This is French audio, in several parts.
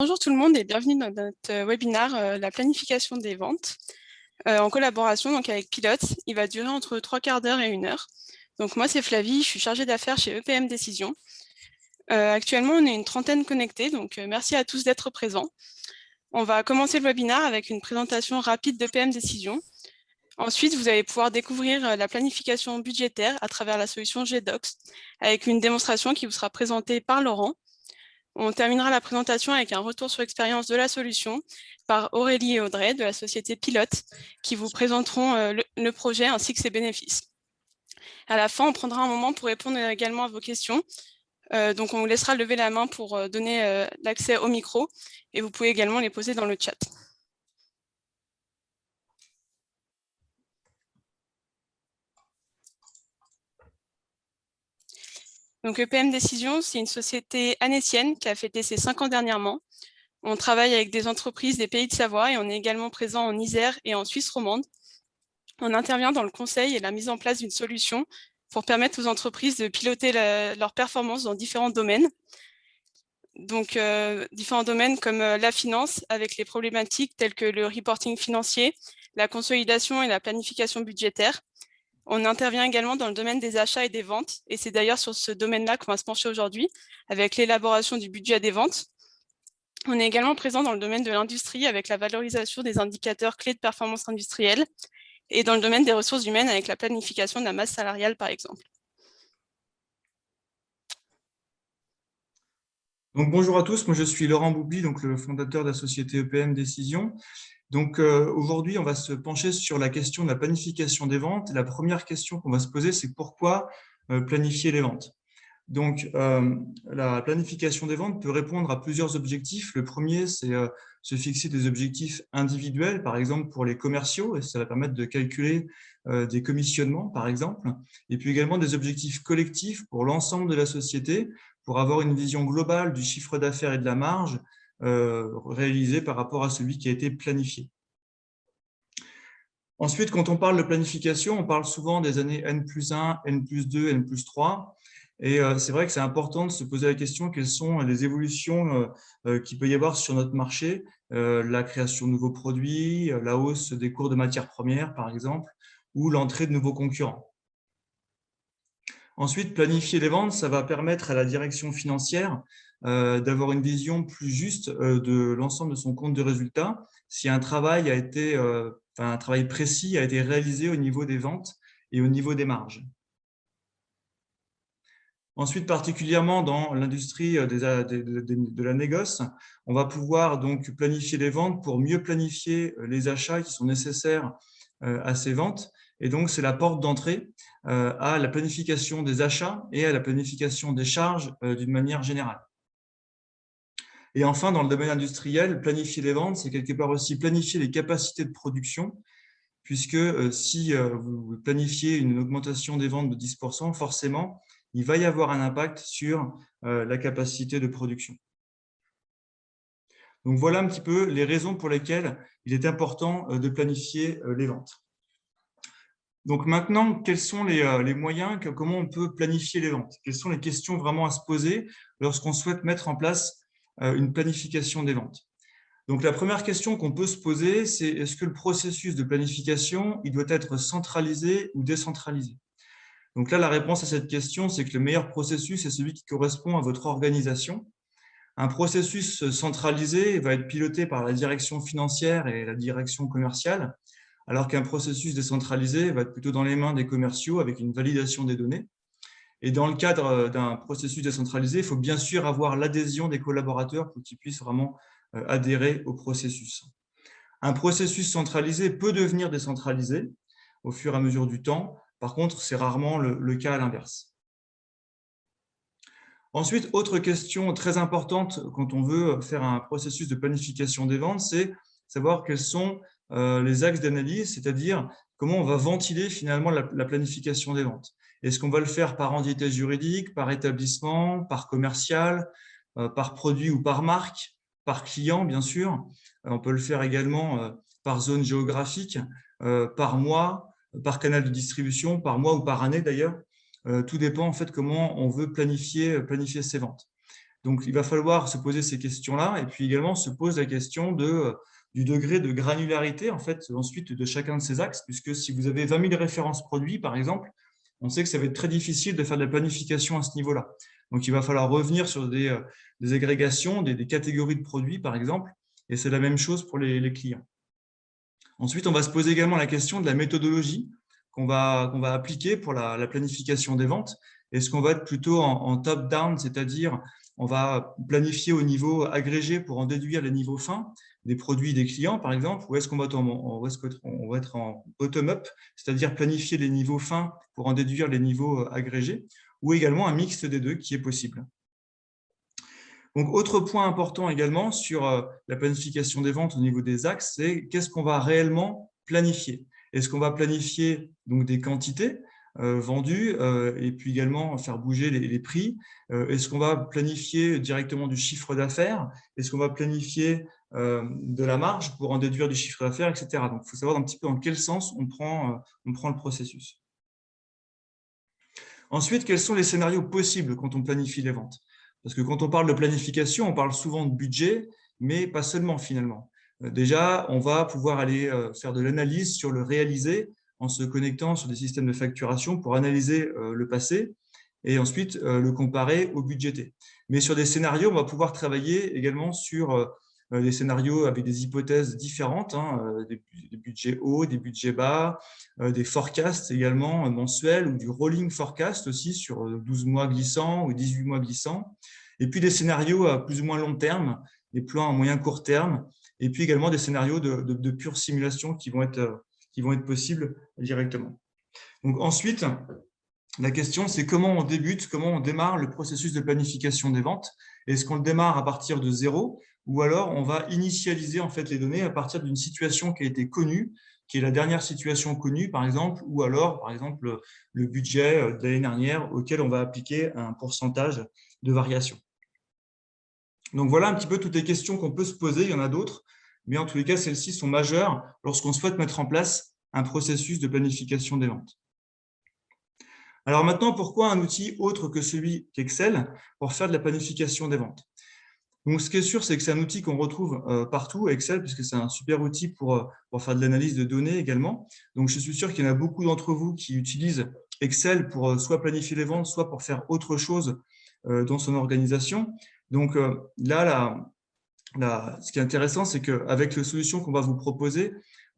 Bonjour tout le monde et bienvenue dans notre webinaire La planification des ventes en collaboration donc, avec Pilote. Il va durer entre 3/4 d'heure et 1 heure. Donc moi c'est Flavie, je suis chargée d'affaires chez EPM Décision. Actuellement on est une trentaine connectés, donc merci à tous d'être présents. On va commencer le webinaire avec une présentation rapide d'EPM Décision. Ensuite, vous allez pouvoir découvrir la planification budgétaire à travers la solution GDocs avec une démonstration qui vous sera présentée par Laurent. On terminera la présentation avec un retour sur l'expérience de la solution par Aurélie et Audrey de la société Pilote qui vous présenteront le projet ainsi que ses bénéfices. À la fin, on prendra un moment pour répondre également à vos questions. Donc, on vous laissera lever la main pour donner l'accès au micro et vous pouvez également les poser dans le chat. Donc, EPM Décision, c'est une société annécienne qui a fêté ses 5 ans dernièrement. On travaille avec des entreprises des pays de Savoie et on est également présent en Isère et en Suisse romande. On intervient dans le conseil et la mise en place d'une solution pour permettre aux entreprises de piloter leur performance dans différents domaines. Donc, différents domaines comme la finance, avec les problématiques telles que le reporting financier, la consolidation et la planification budgétaire. On intervient également dans le domaine des achats et des ventes, et c'est d'ailleurs sur ce domaine-là qu'on va se pencher aujourd'hui, avec l'élaboration du budget des ventes. On est également présent dans le domaine de l'industrie, avec la valorisation des indicateurs clés de performance industrielle, et dans le domaine des ressources humaines avec la planification de la masse salariale, par exemple. Donc, bonjour à tous, moi je suis Laurent Boubli, donc le fondateur de la société EPM Décision. Donc aujourd'hui, on va se pencher sur la question de la planification des ventes. Et la première question qu'on va se poser, c'est pourquoi planifier les ventes? Donc, la planification des ventes peut répondre à plusieurs objectifs. Le premier, c'est se fixer des objectifs individuels, par exemple pour les commerciaux, et ça va permettre de calculer des commissionnements, par exemple, et puis également des objectifs collectifs pour l'ensemble de la société, pour avoir une vision globale du chiffre d'affaires et de la marge réalisé par rapport à celui qui a été planifié. Ensuite, quand on parle de planification, on parle souvent des années N+1, N+2, N+3. Et c'est vrai que c'est important de se poser la question quelles sont les évolutions qu'il peut y avoir sur notre marché, la création de nouveaux produits, la hausse des cours de matières premières, par exemple, ou l'entrée de nouveaux concurrents. Ensuite, planifier les ventes, ça va permettre à la direction financière d'avoir une vision plus juste de l'ensemble de son compte de résultat. Si un travail un travail précis a été réalisé au niveau des ventes et au niveau des marges. Ensuite, particulièrement dans l'industrie de la négoce, on va pouvoir donc planifier les ventes pour mieux planifier les achats qui sont nécessaires à ces ventes. Et donc, c'est la porte d'entrée à la planification des achats et à la planification des charges d'une manière générale. Et enfin, dans le domaine industriel, planifier les ventes, c'est quelque part aussi planifier les capacités de production, puisque si vous planifiez une augmentation des ventes de 10%, forcément, il va y avoir un impact sur la capacité de production. Donc, voilà un petit peu les raisons pour lesquelles il est important de planifier les ventes. Donc maintenant, quels sont les moyens, comment on peut planifier les ventes? Quelles sont les questions vraiment à se poser lorsqu'on souhaite mettre en place une planification des ventes? Donc, la première question qu'on peut se poser, c'est est-ce que le processus de planification, il doit être centralisé ou décentralisé? Donc là, la réponse à cette question, c'est que le meilleur processus est celui qui correspond à votre organisation. Un processus centralisé va être piloté par la direction financière et la direction commerciale, alors qu'un processus décentralisé va être plutôt dans les mains des commerciaux avec une validation des données. Et dans le cadre d'un processus décentralisé, il faut bien sûr avoir l'adhésion des collaborateurs pour qu'ils puissent vraiment adhérer au processus. Un processus centralisé peut devenir décentralisé au fur et à mesure du temps. Par contre, c'est rarement le cas à l'inverse. Ensuite, autre question très importante quand on veut faire un processus de planification des ventes, c'est savoir quels sont les axes d'analyse, c'est-à-dire comment on va ventiler finalement la planification des ventes. Est-ce qu'on va le faire par entité juridique, par établissement, par commercial, par produit ou par marque, par client, bien sûr. On peut le faire également par zone géographique, par mois, par canal de distribution, par mois ou par année d'ailleurs. Tout dépend en fait comment on veut planifier ces ventes. Donc, il va falloir se poser ces questions-là et puis également se pose la question du degré de granularité en fait, ensuite de chacun de ces axes, puisque si vous avez 20 000 références produits, par exemple, on sait que ça va être très difficile de faire de la planification à ce niveau-là. Donc, il va falloir revenir sur des agrégations, des catégories de produits, par exemple, et c'est la même chose pour les clients. Ensuite, on va se poser également la question de la méthodologie qu'on va appliquer pour la planification des ventes. Est-ce qu'on va être plutôt en top-down, c'est-à-dire on va planifier au niveau agrégé pour en déduire les niveaux fins des produits des clients, par exemple, ou est-ce qu'on va être en bottom-up, c'est-à-dire planifier les niveaux fins pour en déduire les niveaux agrégés, ou également un mixte des deux qui est possible. Donc, autre point important également sur la planification des ventes au niveau des axes, c'est qu'est-ce qu'on va réellement planifier. Est-ce qu'on va planifier donc, des quantités vendues et puis également faire bouger les prix? Est-ce qu'on va planifier directement du chiffre d'affaires? Est-ce qu'on va planifier de la marge pour en déduire du chiffre d'affaires, etc. Donc, il faut savoir un petit peu dans quel sens on prend le processus. Ensuite, quels sont les scénarios possibles quand on planifie les ventes? Parce que quand on parle de planification, on parle souvent de budget, mais pas seulement finalement. Déjà, on va pouvoir aller faire de l'analyse sur le réalisé en se connectant sur des systèmes de facturation pour analyser le passé et ensuite le comparer au budgété. Mais sur des scénarios, on va pouvoir travailler également sur des scénarios avec des hypothèses différentes, hein, des budgets hauts, des budgets bas, des forecasts également mensuels ou du rolling forecast aussi sur 12 mois glissants ou 18 mois glissants. Et puis des scénarios à plus ou moins long terme, des plans à moyen court terme, et puis également des scénarios de pure simulation qui vont être possibles directement. Donc ensuite, la question, c'est comment on débute, comment on démarre le processus de planification des ventes. Est-ce qu'on le démarre à partir de zéro ou alors on va initialiser en fait les données à partir d'une situation qui a été connue, qui est la dernière situation connue, par exemple, ou alors, par exemple, le budget de l'année dernière auquel on va appliquer un pourcentage de variation. Donc, voilà un petit peu toutes les questions qu'on peut se poser. Il y en a d'autres, mais en tous les cas, celles-ci sont majeures lorsqu'on souhaite mettre en place un processus de planification des ventes. Alors maintenant, pourquoi un outil autre que celui qu'Excel pour faire de la planification des ventes? Donc, ce qui est sûr, c'est que c'est un outil qu'on retrouve partout, Excel, puisque c'est un super outil pour faire de l'analyse de données également. Donc, je suis sûr qu'il y en a beaucoup d'entre vous qui utilisent Excel pour soit planifier les ventes, soit pour faire autre chose dans son organisation. Donc, là, ce qui est intéressant, c'est qu'avec la solution qu'on va vous proposer,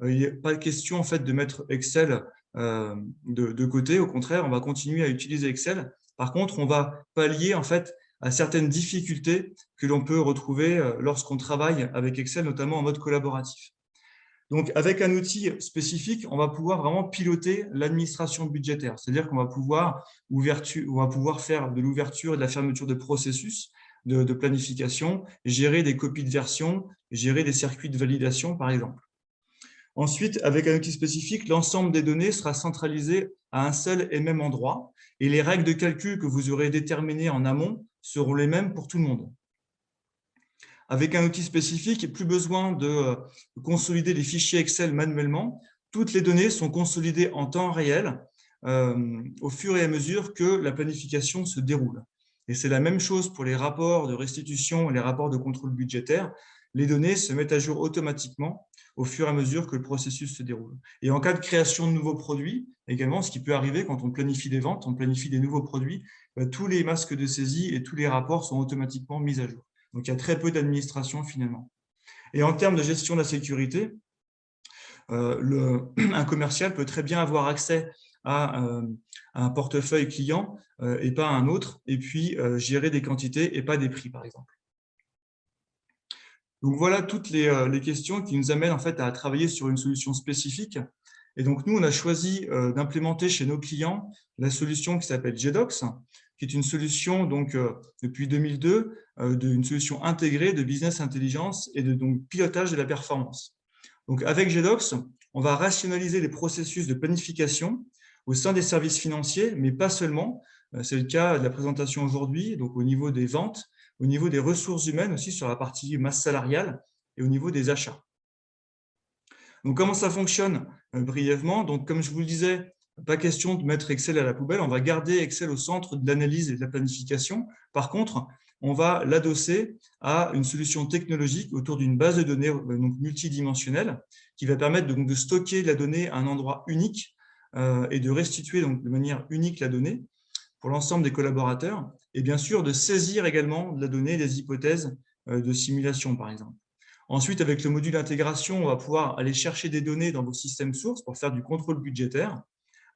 il n'y a pas question en fait, de mettre Excel de côté. Au contraire, on va continuer à utiliser Excel. Par contre, on va pallier en fait, à certaines difficultés que l'on peut retrouver lorsqu'on travaille avec Excel, notamment en mode collaboratif. Donc, avec un outil spécifique, on va pouvoir vraiment piloter l'administration budgétaire. C'est-à-dire qu'on va pouvoir faire de l'ouverture et de la fermeture de processus de planification, gérer des copies de version, gérer des circuits de validation, par exemple. Ensuite, avec un outil spécifique, l'ensemble des données sera centralisé à un seul et même endroit et les règles de calcul que vous aurez déterminées en amont seront les mêmes pour tout le monde. Avec un outil spécifique, plus besoin de consolider les fichiers Excel manuellement. Toutes les données sont consolidées en temps réel au fur et à mesure que la planification se déroule. Et c'est la même chose pour les rapports de restitution et les rapports de contrôle budgétaire. Les données se mettent à jour automatiquement au fur et à mesure que le processus se déroule. Et en cas de création de nouveaux produits, également, ce qui peut arriver quand on planifie des ventes, on planifie des nouveaux produits, tous les masques de saisie et tous les rapports sont automatiquement mis à jour. Donc, il y a très peu d'administration finalement. Et en termes de gestion de la sécurité, un commercial peut très bien avoir accès à un portefeuille client et pas à un autre, et puis gérer des quantités et pas des prix, par exemple. Donc, voilà toutes les questions qui nous amènent en fait à travailler sur une solution spécifique. Et donc, nous, on a choisi d'implémenter chez nos clients la solution qui s'appelle GDocs, qui est une solution donc, depuis 2002, une solution intégrée de business intelligence et de donc, pilotage de la performance. Donc, avec GDocs, on va rationaliser les processus de planification au sein des services financiers, mais pas seulement. C'est le cas de la présentation aujourd'hui, donc au niveau des ventes, au niveau des ressources humaines aussi sur la partie masse salariale et au niveau des achats. Donc, comment ça fonctionne brièvement? Donc, comme je vous le disais, pas question de mettre Excel à la poubelle. On va garder Excel au centre de l'analyse et de la planification. Par contre, on va l'adosser à une solution technologique autour d'une base de données donc multidimensionnelle qui va permettre donc de stocker la donnée à un endroit unique et de restituer donc de manière unique la donnée pour l'ensemble des collaborateurs et bien sûr de saisir également de la donnée des hypothèses de simulation par exemple. Ensuite, avec le module intégration, on va pouvoir aller chercher des données dans vos systèmes sources pour faire du contrôle budgétaire,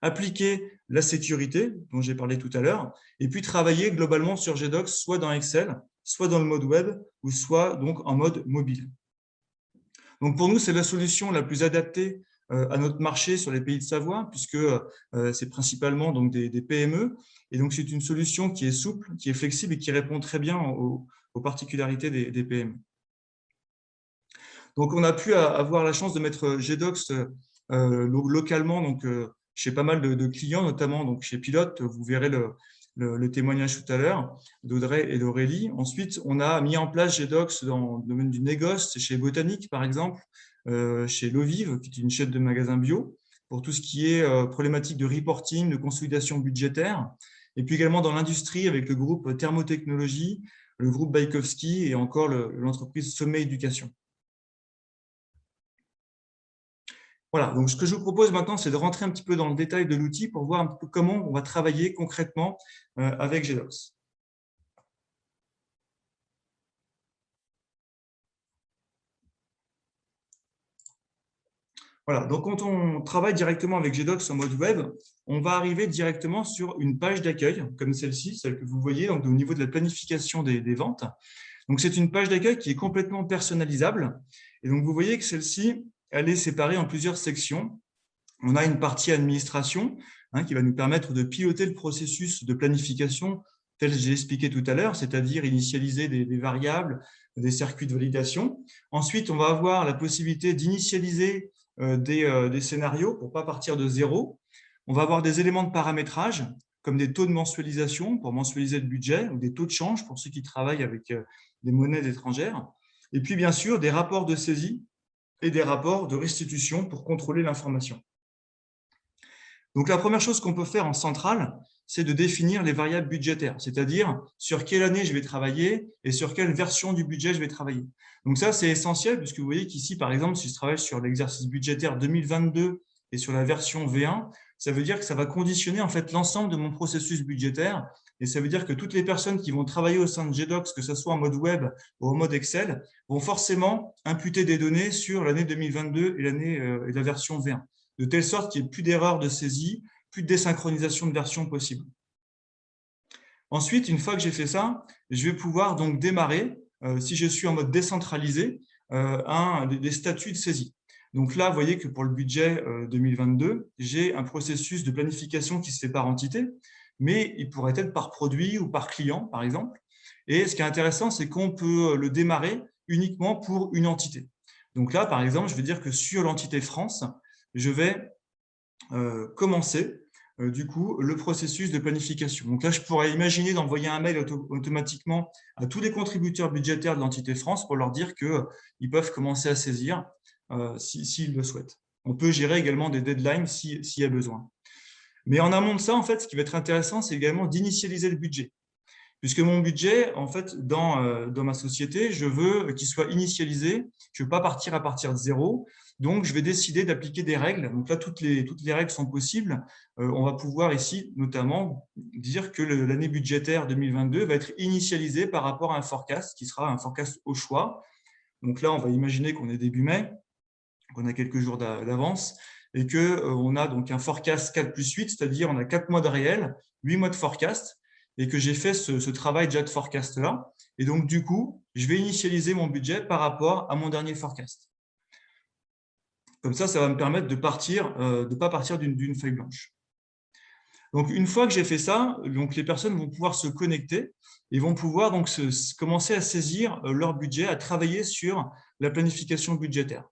appliquer la sécurité dont j'ai parlé tout à l'heure, et puis travailler globalement sur GDocs, soit dans Excel, soit dans le mode web, ou soit donc en mode mobile. Donc pour nous, c'est la solution la plus adaptée à notre marché sur les pays de Savoie, puisque c'est principalement donc des PME, et donc c'est une solution qui est souple, qui est flexible et qui répond très bien aux particularités des PME. Donc, on a pu avoir la chance de mettre GDocs localement donc, chez pas mal de clients, notamment donc, chez Pilote. Vous verrez le témoignage tout à l'heure d'Audrey et d'Aurélie. Ensuite, on a mis en place GDocs dans le domaine du négoce, chez Botanique, par exemple, chez Lovive, qui est une chaîne de magasins bio, pour tout ce qui est problématique de reporting, de consolidation budgétaire. Et puis également dans l'industrie avec le groupe Thermotechnologies, le groupe Baikowski et encore l'entreprise Sommet Éducation. Voilà, donc ce que je vous propose maintenant, c'est de rentrer un petit peu dans le détail de l'outil pour voir un peu comment on va travailler concrètement avec GDocs. Voilà, donc quand on travaille directement avec GDocs en mode web, on va arriver directement sur une page d'accueil, comme celle-ci, celle que vous voyez donc, au niveau de la planification des ventes. Donc c'est une page d'accueil qui est complètement personnalisable. Et donc vous voyez que celle-ci, elle est séparée en plusieurs sections. On a une partie administration qui va nous permettre de piloter le processus de planification tel que j'ai expliqué tout à l'heure, c'est-à-dire initialiser des variables, des circuits de validation. Ensuite, on va avoir la possibilité d'initialiser des scénarios pour ne pas partir de zéro. On va avoir des éléments de paramétrage comme des taux de mensualisation pour mensualiser le budget ou des taux de change pour ceux qui travaillent avec des monnaies étrangères. Et puis, bien sûr, des rapports de saisie et des rapports de restitution pour contrôler l'information. Donc, la première chose qu'on peut faire en centrale, c'est de définir les variables budgétaires, c'est-à-dire sur quelle année je vais travailler et sur quelle version du budget je vais travailler. Donc ça, c'est essentiel puisque vous voyez qu'ici, par exemple, si je travaille sur l'exercice budgétaire 2022 et sur la version V1, ça veut dire que ça va conditionner en fait l'ensemble de mon processus budgétaire et ça veut dire que toutes les personnes qui vont travailler au sein de GDocs, que ce soit en mode web ou en mode Excel, vont forcément imputer des données sur l'année 2022 et la version V1. De telle sorte qu'il n'y ait plus d'erreurs de saisie, plus de désynchronisation de version possible. Ensuite, une fois que j'ai fait ça, je vais pouvoir donc démarrer, si je suis en mode décentralisé, des statuts de saisie. Donc là, vous voyez que pour le budget 2022, j'ai un processus de planification qui se fait par entité, mais il pourrait être par produit ou par client, par exemple. Et ce qui est intéressant, c'est qu'on peut le démarrer uniquement pour une entité. Donc là, par exemple, je vais dire que sur l'entité France, je vais commencer du coup le processus de planification. Donc là, je pourrais imaginer d'envoyer un mail automatiquement à tous les contributeurs budgétaires de l'entité France pour leur dire qu'ils peuvent commencer à saisir s'ils le souhaitent. On peut gérer également des deadlines s'il y a besoin. Mais en amont de ça, en fait, ce qui va être intéressant, c'est également d'initialiser le budget. Puisque mon budget, en fait, dans ma société, je veux qu'il soit initialisé. Je ne veux pas partir à partir de zéro. Donc, je vais décider d'appliquer des règles. Donc là, toutes les règles sont possibles. On va pouvoir ici, notamment, dire que l'année budgétaire 2022 va être initialisée par rapport à un forecast qui sera un forecast au choix. Donc là, on va imaginer qu'on est début mai, qu'on a quelques jours d'avance et qu'on a donc un forecast 4+8, c'est-à-dire on a 4 mois de réel, 8 mois de forecast, et que j'ai fait ce travail déjà de forecast-là. Et donc, du coup, je vais initialiser mon budget par rapport à mon dernier forecast. Comme ça va me permettre de ne pas partir d'une feuille blanche. Donc, une fois que j'ai fait ça, donc les personnes vont pouvoir se connecter et vont pouvoir donc commencer à saisir leur budget, à travailler sur la planification budgétaire.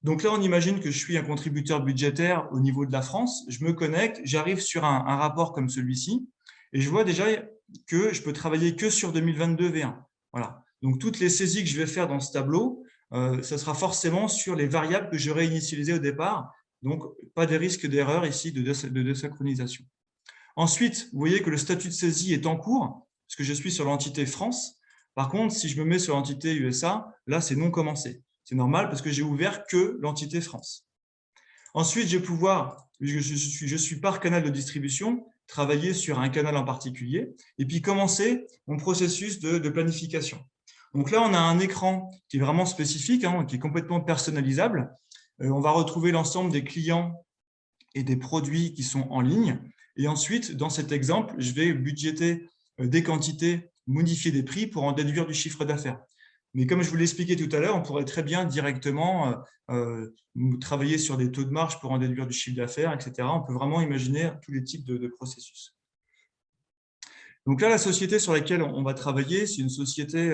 Donc là, on imagine que je suis un contributeur budgétaire au niveau de la France. Je me connecte, j'arrive sur un rapport comme celui-ci et je vois déjà que je peux travailler que sur 2022 V1. Voilà. Donc, toutes les saisies que je vais faire dans ce tableau, ça sera forcément sur les variables que j'aurais initialisées au départ. Donc, pas de risque d'erreur ici de désynchronisation. Ensuite, vous voyez que le statut de saisie est en cours. parce que je suis sur l'entité France. Par contre, si je me mets sur l'entité USA, là, c'est non commencé. C'est normal parce que j'ai ouvert que l'entité France. Ensuite, je vais pouvoir, je suis par canal de distribution, travailler sur un canal en particulier et puis commencer mon processus de planification. Donc là, on a un écran qui est vraiment spécifique, hein, qui est complètement personnalisable. On va retrouver l'ensemble des clients et des produits qui sont en ligne. Et ensuite, dans cet exemple, je vais budgéter des quantités, modifier des prix pour en déduire du chiffre d'affaires. Mais comme je vous l'ai expliqué tout à l'heure, on pourrait très bien directement travailler sur des taux de marge pour en déduire du chiffre d'affaires, etc. On peut vraiment imaginer tous les types de processus. Donc là, la société sur laquelle on va travailler, c'est une société,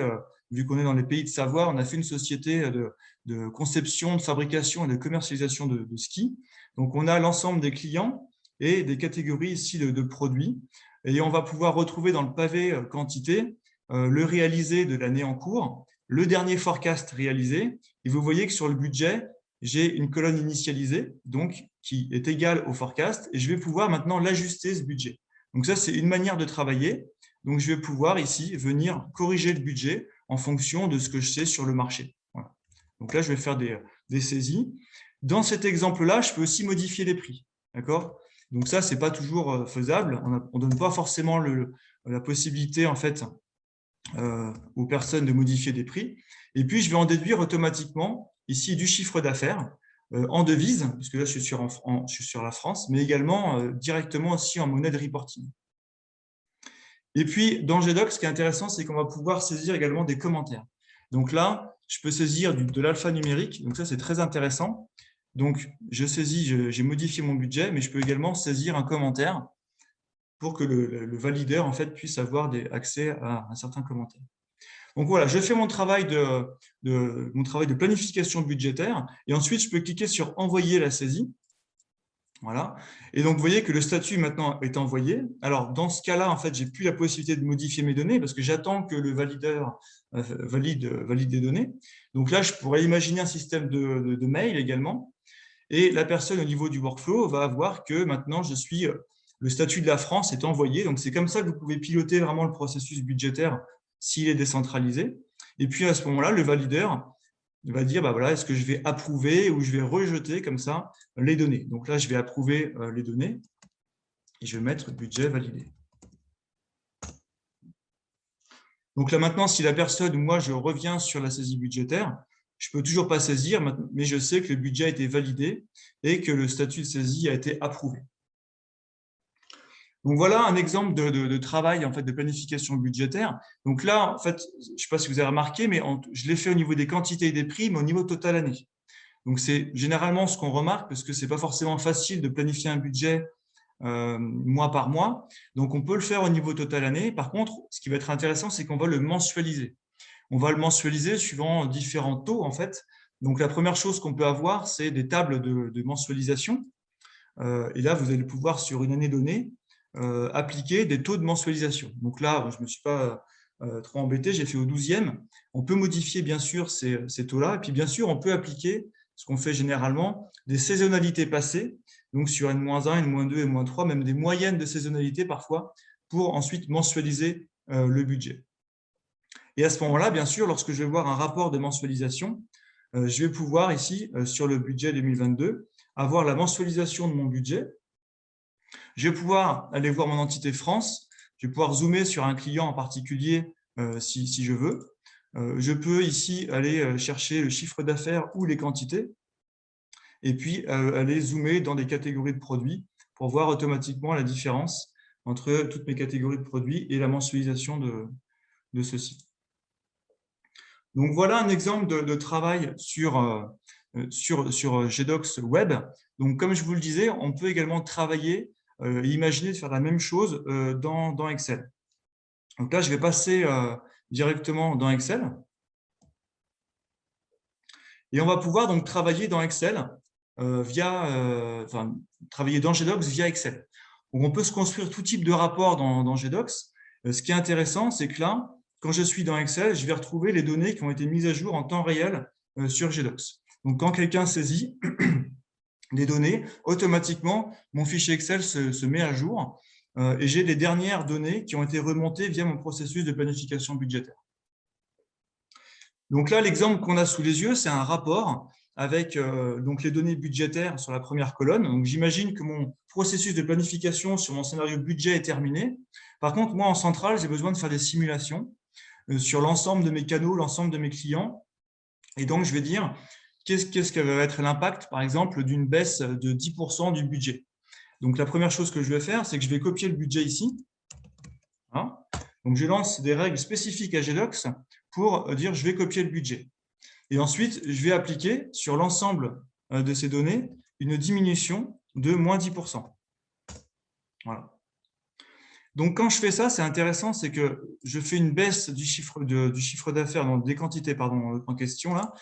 vu qu'on est dans les pays de Savoie, on a fait une société de conception, de fabrication et de commercialisation de ski. Donc, on a l'ensemble des clients et des catégories ici de produits. Et on va pouvoir retrouver dans le pavé quantité le réalisé de l'année en cours, le dernier forecast réalisé. Et vous voyez que sur le budget, j'ai une colonne initialisée, donc qui est égale au forecast. Et je vais pouvoir maintenant l'ajuster, ce budget. Donc ça, c'est une manière de travailler. Donc, je vais pouvoir ici venir corriger le budget en fonction de ce que je sais sur le marché. Voilà. Donc là, je vais faire des saisies. Dans cet exemple-là, je peux aussi modifier les prix. D'accord ? Donc ça, ce n'est pas toujours faisable. On ne donne pas forcément la possibilité en fait, aux personnes de modifier des prix. Et puis, je vais en déduire automatiquement ici du chiffre d'affaires en devise, puisque là, je suis sur la France, mais également directement aussi en monnaie de reporting. Et puis, dans GDoc, ce qui est intéressant, c'est qu'on va pouvoir saisir également des commentaires. Donc là, je peux saisir de l'alphanumérique. Donc ça, c'est très intéressant. Donc, j'ai modifié mon budget, mais je peux également saisir un commentaire pour que le valideur en fait, puisse avoir accès à un certain commentaire. Donc voilà, je fais mon travail de planification budgétaire et ensuite, je peux cliquer sur « Envoyer la saisie ». Voilà. Et donc, vous voyez que le statut maintenant est envoyé. Alors, dans ce cas-là, en fait, je n'ai plus la possibilité de modifier mes données parce que j'attends que le valideur valide les données. Donc là, je pourrais imaginer un système de mail également. Et la personne au niveau du workflow va voir que maintenant, le statut de la France est envoyé. Donc, c'est comme ça que vous pouvez piloter vraiment le processus budgétaire s'il est décentralisé. Et puis, à ce moment-là, le valideur va dire, bah voilà, est-ce que je vais approuver ou je vais rejeter comme ça les données. Donc là, je vais approuver les données et je vais mettre budget validé. Donc là, maintenant, si la personne, moi, je reviens sur la saisie budgétaire, je ne peux toujours pas saisir, mais je sais que le budget a été validé et que le statut de saisie a été approuvé. Donc voilà un exemple de travail en fait, de planification budgétaire. Donc là, en fait, je ne sais pas si vous avez remarqué, mais je l'ai fait au niveau des quantités et des prix, mais au niveau total année. Donc c'est généralement ce qu'on remarque, parce que ce n'est pas forcément facile de planifier un budget mois par mois. Donc on peut le faire au niveau total année. Par contre, ce qui va être intéressant, c'est qu'on va le mensualiser. On va le mensualiser suivant différents taux, en fait. Donc la première chose qu'on peut avoir, c'est des tables de mensualisation. Et là, vous allez pouvoir, sur une année donnée, appliquer des taux de mensualisation. Donc là, je ne me suis pas trop embêté, j'ai fait au 12e. On peut modifier bien sûr ces taux-là, et puis bien sûr, on peut appliquer ce qu'on fait généralement, des saisonnalités passées, donc sur N-1, N-2 et N-3, même des moyennes de saisonnalité parfois, pour ensuite mensualiser le budget. Et à ce moment-là, bien sûr, lorsque je vais voir un rapport de mensualisation, je vais pouvoir ici, sur le budget 2022, avoir la mensualisation de mon budget. Je vais pouvoir aller voir mon entité France. Je vais pouvoir zoomer sur un client en particulier si je veux. Je peux ici aller chercher le chiffre d'affaires ou les quantités et puis aller zoomer dans des catégories de produits pour voir automatiquement la différence entre toutes mes catégories de produits et la mensualisation de ceux-ci. Donc, voilà un exemple de travail sur GDocs Web. Donc, comme je vous le disais, on peut également travailler et imaginer de faire la même chose dans Excel. Donc là, je vais passer directement dans Excel. Et on va pouvoir donc travailler dans Excel travailler dans GDocs via Excel. Donc, on peut se construire tout type de rapport dans GDocs. Ce qui est intéressant, c'est que là, quand je suis dans Excel, je vais retrouver les données qui ont été mises à jour en temps réel sur GDocs. Donc, quand quelqu'un saisit des données, automatiquement, mon fichier Excel se met à jour et j'ai les dernières données qui ont été remontées via mon processus de planification budgétaire. Donc là, l'exemple qu'on a sous les yeux, c'est un rapport avec donc les données budgétaires sur la première colonne. Donc j'imagine que mon processus de planification sur mon scénario budget est terminé. Par contre, moi, en centrale, j'ai besoin de faire des simulations sur l'ensemble de mes canaux, l'ensemble de mes clients. Et donc, je vais dire, qu'est-ce que va être l'impact, par exemple, d'une baisse de 10% du budget. Donc, la première chose que je vais faire, c'est que je vais copier le budget ici. Hein. Donc, je lance des règles spécifiques à GDocs pour dire je vais copier le budget. Et ensuite, je vais appliquer sur l'ensemble de ces données une diminution de moins 10%. Voilà. Donc, quand je fais ça, c'est intéressant, c'est que je fais une baisse du chiffre d'affaires, donc des quantités en question, là,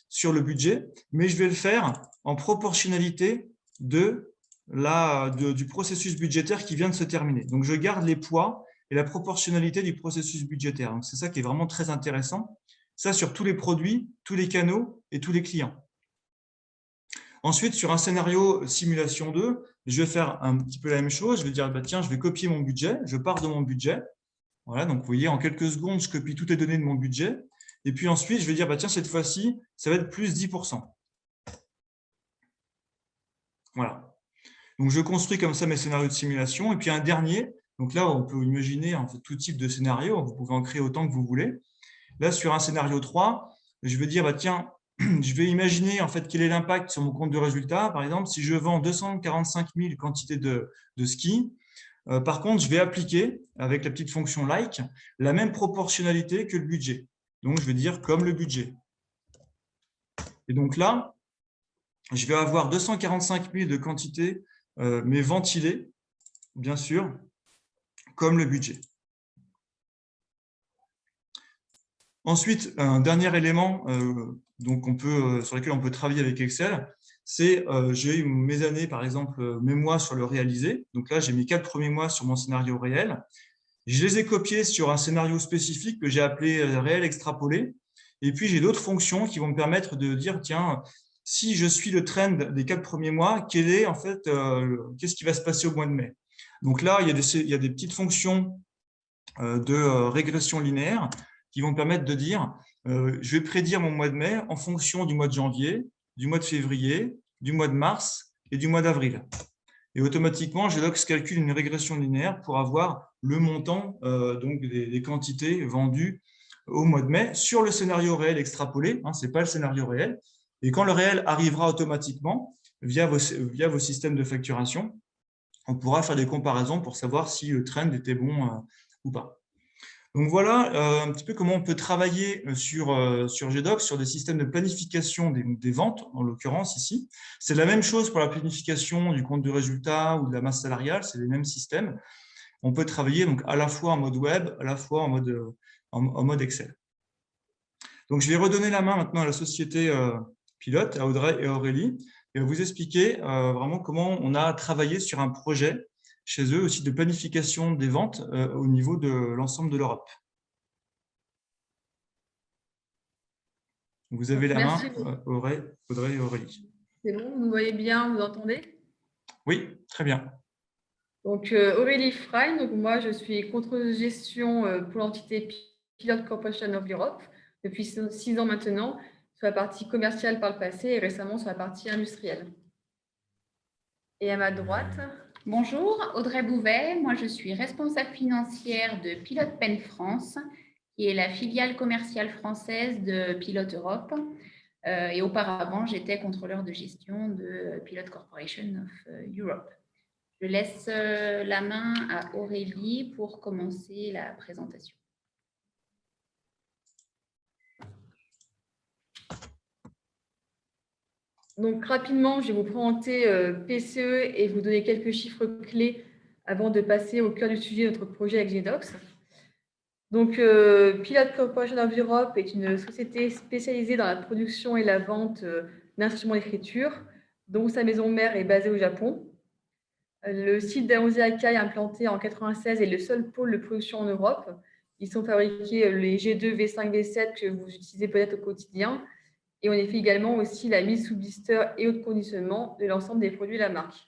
sur le budget, mais je vais le faire en proportionnalité du processus budgétaire qui vient de se terminer. Donc, je garde les poids et la proportionnalité du processus budgétaire. Donc, c'est ça qui est vraiment très intéressant. Ça, sur tous les produits, tous les canaux et tous les clients. Ensuite, sur un scénario simulation 2, je vais faire un petit peu la même chose. Je vais dire, tiens, je vais copier mon budget. Je pars de mon budget. Voilà, donc vous voyez, en quelques secondes, je copie toutes les données de mon budget. Et puis ensuite, je vais dire, tiens, cette fois-ci, ça va être plus 10%. Voilà. Donc, je construis comme ça mes scénarios de simulation. Et puis, un dernier. Donc là, on peut imaginer en fait, tout type de scénario. Vous pouvez en créer autant que vous voulez. Là, sur un scénario 3, je vais dire, tiens, je vais imaginer en fait quel est l'impact sur mon compte de résultat. Par exemple, si je vends 245 000 quantités de ski, par contre, je vais appliquer avec la petite fonction like la même proportionnalité que le budget. Donc, je vais dire comme le budget. Et donc là, je vais avoir 245 000 de quantités, mais ventilées, bien sûr, comme le budget. Ensuite, un dernier élément sur lequel on peut travailler avec Excel, c'est j'ai mes années, par exemple, mes mois sur le réalisé. Donc là, j'ai mes 4 premiers mois sur mon scénario réel. Je les ai copiés sur un scénario spécifique que j'ai appelé réel extrapolé. Et puis, j'ai d'autres fonctions qui vont me permettre de dire, tiens, si je suis le trend des 4 premiers mois, qu'est-ce qui va se passer au mois de mai? Donc là, il y a des petites fonctions de régression linéaire qui vont me permettre de dire, je vais prédire mon mois de mai en fonction du mois de janvier, du mois de février, du mois de mars et du mois d'avril. Et automatiquement, GDocs calcule une régression linéaire pour avoir le montant donc des quantités vendues au mois de mai sur le scénario réel extrapolé. Ce n'est pas le scénario réel. Et quand le réel arrivera automatiquement via vos systèmes de facturation, on pourra faire des comparaisons pour savoir si le trend était bon ou pas. Donc voilà un petit peu comment on peut travailler sur GDocs, sur des systèmes de planification des ventes, en l'occurrence ici. C'est la même chose pour la planification du compte de résultat ou de la masse salariale, c'est les mêmes systèmes. On peut travailler donc à la fois en mode web, à la fois en mode Excel. Donc je vais redonner la main maintenant à la société pilote, à Audrey et Aurélie, et vous expliquer vraiment comment on a travaillé sur un projet chez eux aussi de planification des ventes au niveau de l'ensemble de l'Europe. Vous avez la main, Audrey et Aurélie. C'est bon, vous me voyez bien, vous entendez? Oui, très bien. Donc, Aurélie Frey, donc moi je suis contrôleuse de gestion pour l'entité Pilot Corporation of Europe depuis 6 ans maintenant, sur la partie commerciale par le passé et récemment sur la partie industrielle. Et à ma droite… Bonjour, Audrey Bouvet. Moi, je suis responsable financière de Pilote Pen France, qui est la filiale commerciale française de Pilote Europe. Et auparavant, j'étais contrôleur de gestion de Pilote Corporation of Europe. Je laisse la main à Aurélie pour commencer la présentation. Donc, rapidement, je vais vous présenter PCE et vous donner quelques chiffres clés avant de passer au cœur du sujet de notre projet avec GDocs. Donc, Pilot Corporation of Europe est une société spécialisée dans la production et la vente d'instruments d'écriture, dont sa maison mère est basée au Japon. Le site d'Aonzi Akai, implanté en 1996, est le seul pôle de production en Europe. Ils sont fabriqués les G2, V5, V7 que vous utilisez peut-être au quotidien. Et on y fait également aussi la mise sous blister et haut conditionnement de l'ensemble des produits de la marque.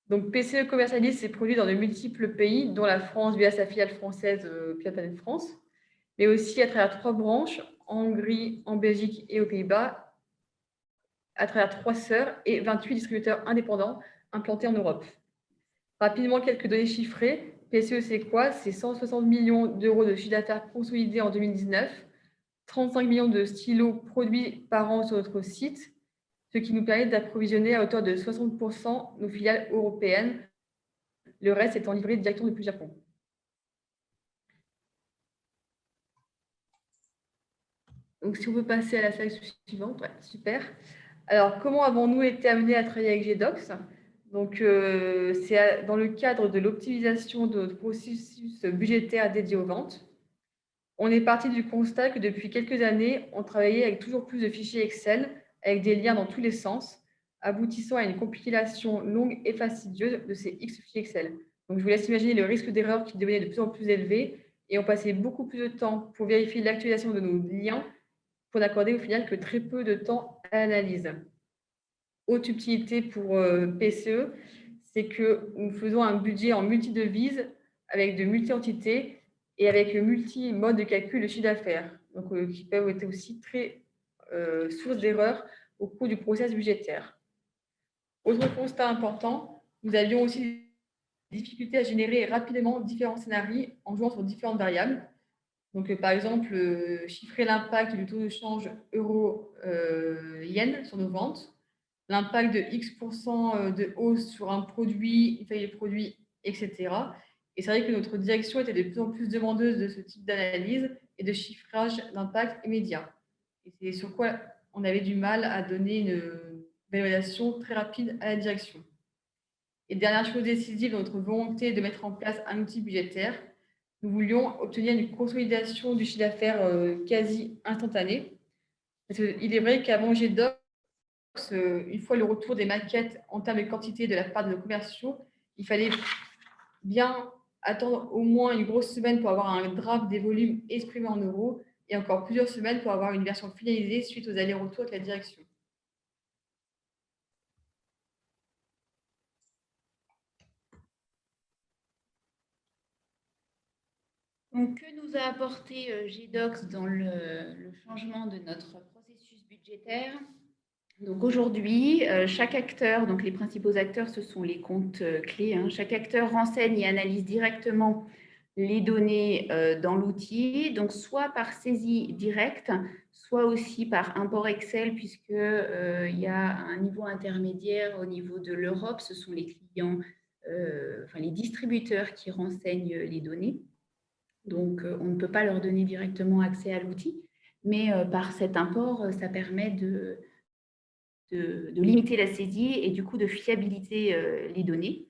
Donc, PCE commercialise ses produits dans de multiples pays, dont la France via sa filiale française Pilote Planet France, mais aussi à travers 3 branches, en Hongrie, en Belgique et aux Pays-Bas, à travers 3 sœurs et 28 distributeurs indépendants implantés en Europe. Rapidement, quelques données chiffrées. PCE, c'est quoi? C'est 160 millions d'euros de chiffre d'affaires consolidé en 2019, 35 millions de stylos produits par an sur notre site, ce qui nous permet d'approvisionner à hauteur de 60% nos filiales européennes, le reste étant livré directement depuis le Japon. Donc, si on peut passer à la slide suivante, ouais, super. Alors, comment avons-nous été amenés à travailler avec GDocs? Donc, c'est dans le cadre de l'optimisation de notre processus budgétaire dédié aux ventes. On est parti du constat que depuis quelques années, on travaillait avec toujours plus de fichiers Excel, avec des liens dans tous les sens, aboutissant à une compilation longue et fastidieuse de ces X fichiers Excel. Donc, je vous laisse imaginer le risque d'erreur qui devenait de plus en plus élevé, et on passait beaucoup plus de temps pour vérifier l'actualisation de nos liens, pour n'accorder au final que très peu de temps à l'analyse. Haute utilité pour PCE, c'est que nous faisons un budget en multi-devises avec de multi-entités et avec multi-modes de calcul de chiffre d'affaires, donc qui peuvent être aussi très source d'erreurs au cours du processus budgétaire. Autre constat important, nous avions aussi des difficultés à générer rapidement différents scénarios en jouant sur différentes variables. Donc, par exemple, chiffrer l'impact du taux de change euro-yen sur nos ventes, l'impact de X% de hausse sur un produit, une famille de produits, etc. Et c'est vrai que notre direction était de plus en plus demandeuse de ce type d'analyse et de chiffrage d'impact immédiat. Et c'est sur quoi on avait du mal à donner une évaluation très rapide à la direction. Et dernière chose décisive, notre volonté de mettre en place un outil budgétaire. Nous voulions obtenir une consolidation du chiffre d'affaires quasi instantanée. Parce qu'il est vrai qu'avant GDocs, une fois le retour des maquettes en termes de quantité de la part de nos commerciaux, il fallait bien attendre au moins une grosse semaine pour avoir un draft des volumes exprimés en euros et encore plusieurs semaines pour avoir une version finalisée suite aux allers-retours avec la direction. Donc, que nous a apporté GDocs dans le changement de notre processus budgétaire? Donc aujourd'hui, chaque acteur, donc les principaux acteurs, ce sont les comptes clés. Chaque acteur renseigne et analyse directement les données dans l'outil, donc soit par saisie directe, soit aussi par import Excel, puisqu'il y a un niveau intermédiaire au niveau de l'Europe. Ce sont les clients, enfin les distributeurs qui renseignent les données. Donc, on ne peut pas leur donner directement accès à l'outil, mais par cet import, ça permet de limiter la saisie et du coup de fiabiliser les données.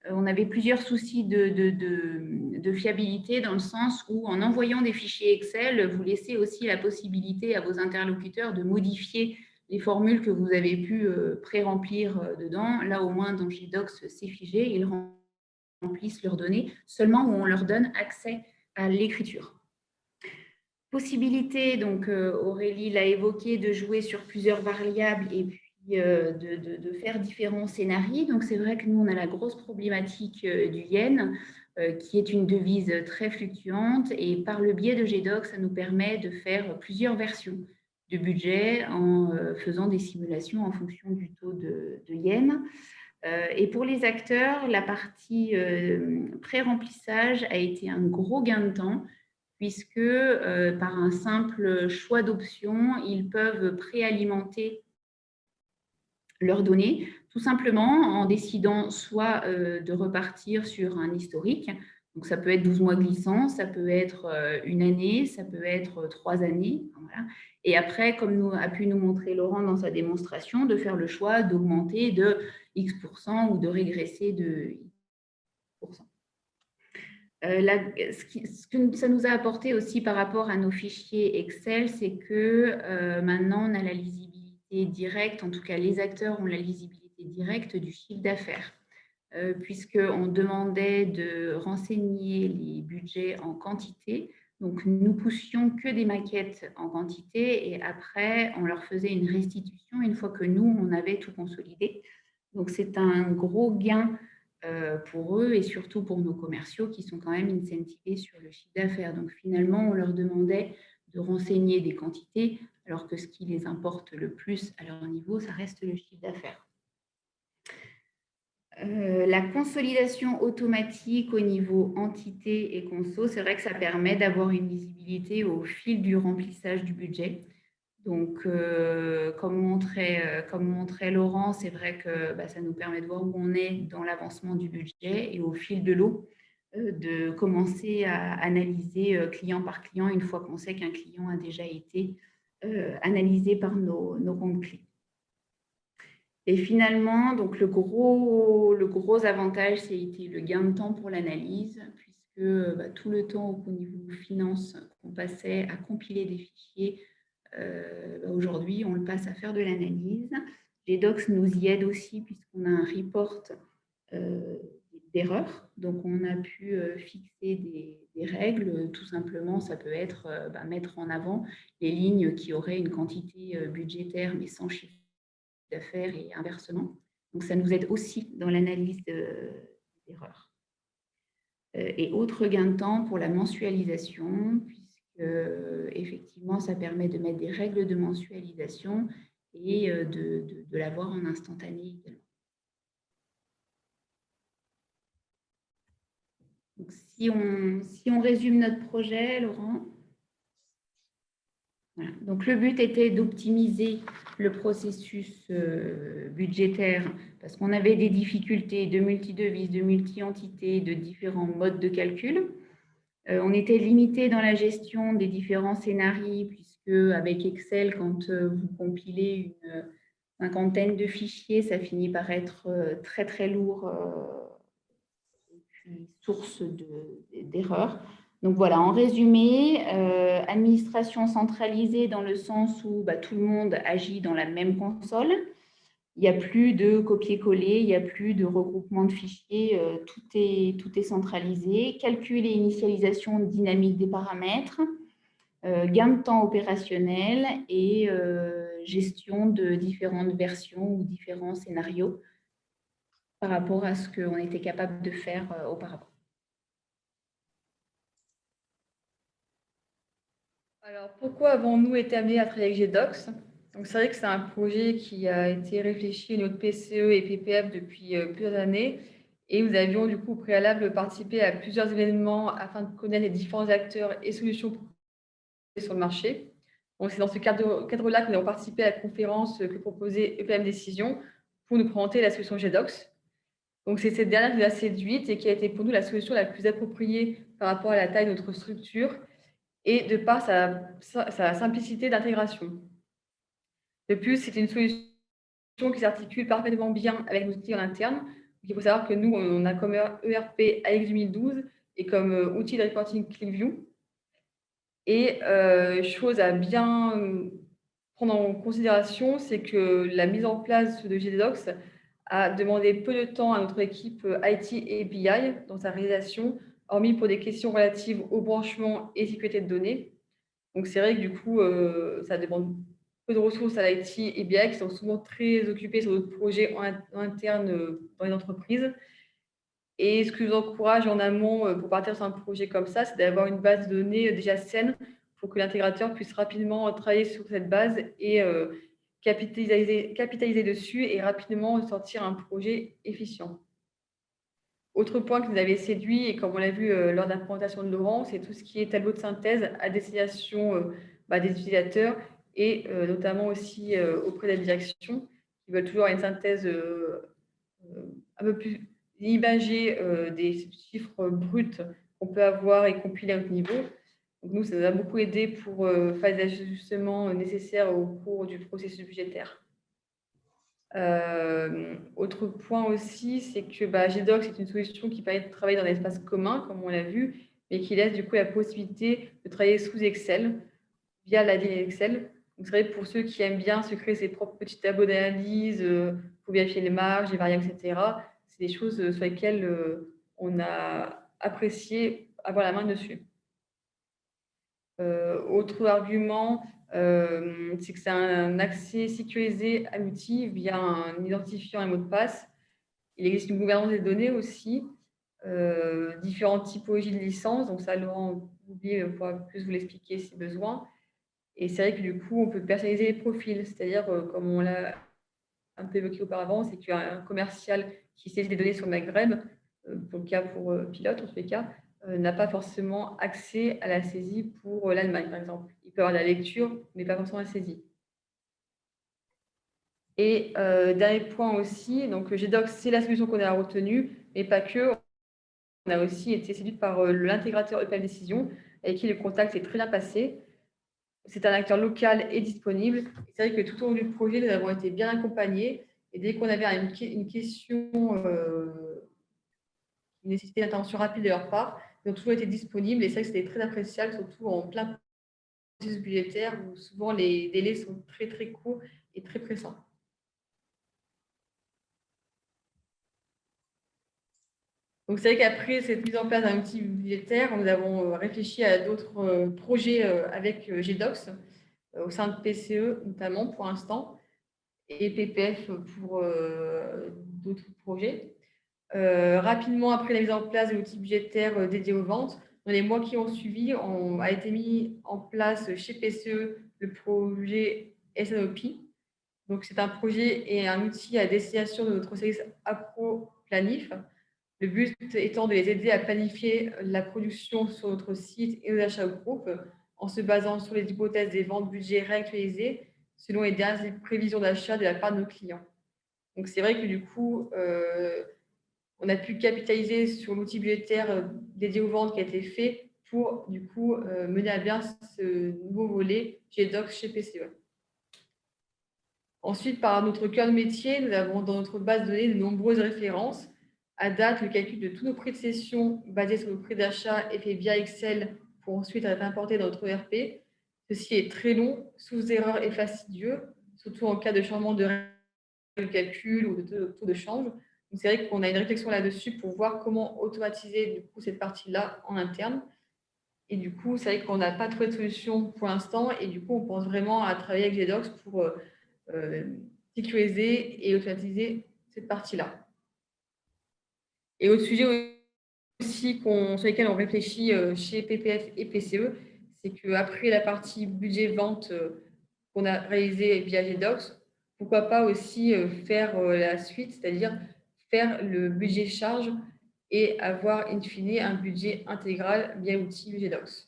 On avait plusieurs soucis de fiabilité dans le sens où en envoyant des fichiers Excel, vous laissez aussi la possibilité à vos interlocuteurs de modifier les formules que vous avez pu pré-remplir dedans. Là, au moins, dans GDocs, c'est figé, ils remplissent leurs données seulement où on leur donne accès à l'écriture. Possibilité, donc Aurélie l'a évoqué, de jouer sur plusieurs variables et puis de faire différents scénarios. Donc c'est vrai que nous, on a la grosse problématique du yen, qui est une devise très fluctuante, et par le biais de GDocs, ça nous permet de faire plusieurs versions de budget en faisant des simulations en fonction du taux de yen. Et pour les acteurs, la partie pré-remplissage a été un gros gain de temps, puisque par un simple choix d'options, ils peuvent préalimenter leurs données, tout simplement en décidant soit de repartir sur un historique. Donc, ça peut être 12 mois glissants, ça peut être une année, ça peut être 3 années. Voilà. Et après, comme a pu nous montrer Laurent dans sa démonstration, de faire le choix d'augmenter de X% ou de régresser de X%. Ce que ça nous a apporté aussi par rapport à nos fichiers Excel, c'est que maintenant, on a la lisibilité directe, en tout cas les acteurs ont la lisibilité directe du chiffre d'affaires, puisqu'on demandait de renseigner les budgets en quantité. Donc, nous poussions que des maquettes en quantité et après, on leur faisait une restitution une fois que nous, on avait tout consolidé. Donc, c'est un gros gain pour eux et surtout pour nos commerciaux qui sont quand même incentivés sur le chiffre d'affaires. Donc finalement, on leur demandait de renseigner des quantités, alors que ce qui les importe le plus à leur niveau, ça reste le chiffre d'affaires. La consolidation automatique au niveau entité et conso, c'est vrai que ça permet d'avoir une visibilité au fil du remplissage du budget. Donc, comme montrait Laurent, c'est vrai que ça nous permet de voir où on est dans l'avancement du budget et au fil de l'eau, de commencer à analyser client par client une fois qu'on sait qu'un client a déjà été analysé par nos comptes clés. Et finalement, donc le gros avantage, c'était le gain de temps pour l'analyse, puisque tout le temps au niveau finance qu'on passait à compiler des fichiers, aujourd'hui, on le passe à faire de l'analyse. Les docs nous y aident aussi, puisqu'on a un report d'erreurs. Donc, on a pu fixer des règles. Tout simplement, ça peut être mettre en avant les lignes qui auraient une quantité budgétaire, mais sans chiffre d'affaires et inversement. Donc, ça nous aide aussi dans l'analyse d'erreurs. Et autre gain de temps pour la mensualisation, puisque effectivement, ça permet de mettre des règles de mensualisation et de l'avoir en instantané également. Donc, si on résume notre projet, Laurent. Voilà. Donc, le but était d'optimiser le processus budgétaire parce qu'on avait des difficultés de multi-devises, de multi-entités, de différents modes de calcul. On était limité dans la gestion des différents scénarios puisque avec Excel, quand vous compilez une cinquantaine de fichiers, ça finit par être très, très lourd et puis source d'erreurs. Donc voilà, en résumé, administration centralisée dans le sens où tout le monde agit dans la même console. Il n'y a plus de copier-coller, il n'y a plus de regroupement de fichiers, tout est centralisé. Calcul et initialisation dynamique des paramètres, gain de temps opérationnel et gestion de différentes versions ou différents scénarios par rapport à ce qu'on était capable de faire auparavant. Alors, pourquoi avons-nous été amenés à travailler avec GDocs? Donc, c'est vrai que c'est un projet qui a été réfléchi au niveau de PCE et PPF depuis plusieurs années. Et nous avions du coup au préalable participé à plusieurs événements afin de connaître les différents acteurs et solutions sur le marché. Donc, c'est dans ce cadre-là que nous avons participé à la conférence que proposait EPM Décision pour nous présenter la solution GDocs. Donc, c'est cette dernière qui nous a séduite et qui a été pour nous la solution la plus appropriée par rapport à la taille de notre structure et de par sa simplicité d'intégration. De plus, c'est une solution qui s'articule parfaitement bien avec nos outils en interne. Il faut savoir que nous, on a comme ERP AX 2012 et comme outil de reporting ClickView. Et chose à bien prendre en considération, c'est que la mise en place de GDocs a demandé peu de temps à notre équipe IT et BI dans sa réalisation, hormis pour des questions relatives au branchement et sécurité de données. Donc, c'est vrai que du coup, ça demande peu de ressources à l'IT et BI qui sont souvent très occupés sur d'autres projets en interne dans les entreprises. Et ce que je vous encourage en amont pour partir sur un projet comme ça, c'est d'avoir une base de données déjà saine pour que l'intégrateur puisse rapidement travailler sur cette base et capitaliser dessus et rapidement sortir un projet efficient. Autre point qui nous avait séduit, et comme on l'a vu lors de la présentation de Laurent, c'est tout ce qui est tableau de synthèse à destination des utilisateurs et notamment aussi auprès de la direction qui veulent toujours une synthèse un peu plus imagée des chiffres bruts qu'on peut avoir et compiler à notre niveau. Donc nous, ça nous a beaucoup aidé pour faire les ajustements nécessaires au cours du processus budgétaire. Autre point aussi, c'est que GDocs est une solution qui permet de travailler dans l'espace commun, comme on l'a vu, mais qui laisse du coup la possibilité de travailler sous Excel via la ligne Excel. Donc, c'est vrai pour ceux qui aiment bien se créer ses propres petits tableaux d'analyse, pour vérifier les marges, les variables, etc. C'est des choses sur lesquelles on a apprécié avoir la main dessus. Autre argument, c'est que c'est un accès sécurisé à l'outil via un identifiant et mot de passe. Il existe une gouvernance des données aussi, différentes typologies de licences. Donc ça, Laurent Boubier pourra plus vous l'expliquer si besoin. Et c'est vrai que du coup, on peut personnaliser les profils, c'est-à-dire, comme on l'a un peu évoqué auparavant, c'est qu'un commercial qui saisit des données sur le Maghreb, pour le cas pour Pilote en tous les cas, n'a pas forcément accès à la saisie pour l'Allemagne, par exemple. Il peut avoir la lecture, mais pas forcément la saisie. Et dernier point aussi, donc GDocs, c'est la solution qu'on a retenue, mais pas que. On a aussi été séduite par l'intégrateur EPM Décision, avec qui le contact s'est très bien passé. C'est un acteur local et disponible. C'est vrai que tout au long du projet, nous avons été bien accompagnés. Et dès qu'on avait une question qui nécessitait une intervention rapide de leur part, ils ont toujours été disponibles. Et c'est vrai que c'était très appréciable, surtout en plein processus budgétaire où souvent les délais sont très, très courts et très pressants. Donc, c'est vrai qu'après cette mise en place d'un outil budgétaire, nous avons réfléchi à d'autres projets avec GDocs au sein de PCE notamment pour l'instant et PPF pour d'autres projets. Rapidement, après la mise en place de l'outil budgétaire dédié aux ventes, dans les mois qui ont suivi, on a été mis en place chez PCE le projet SNOP. Donc, c'est un projet et un outil à destination de notre service Appro-Planif. Le but étant de les aider à planifier la production sur notre site et nos achats au groupe en se basant sur les hypothèses des ventes budget réactualisées selon les dernières prévisions d'achat de la part de nos clients. Donc, c'est vrai que du coup, on a pu capitaliser sur l'outil budgétaire dédié aux ventes qui a été fait pour du coup mener à bien ce nouveau volet GDocs chez PCE. Ensuite, par notre cœur de métier, nous avons dans notre base de données de nombreuses références. À date, le calcul de tous nos prix de cession basés sur nos prix d'achat est fait via Excel pour ensuite être importé dans notre ERP. Ceci est très long, sous erreur et fastidieux, surtout en cas de changement de règle de calcul ou de taux de change. Donc, c'est vrai qu'on a une réflexion là-dessus pour voir comment automatiser du coup, cette partie-là en interne. Et du coup, c'est vrai qu'on n'a pas trouvé de solution pour l'instant. Et du coup, on pense vraiment à travailler avec GDocs pour sécuriser et automatiser cette partie-là. Et autre sujet aussi sur lesquels on réfléchit chez PPF et PCE, c'est qu'après la partie budget-vente qu'on a réalisée via GDocs, pourquoi pas aussi faire la suite, c'est-à-dire faire le budget charge et avoir in fine un budget intégral via l'outil GDocs.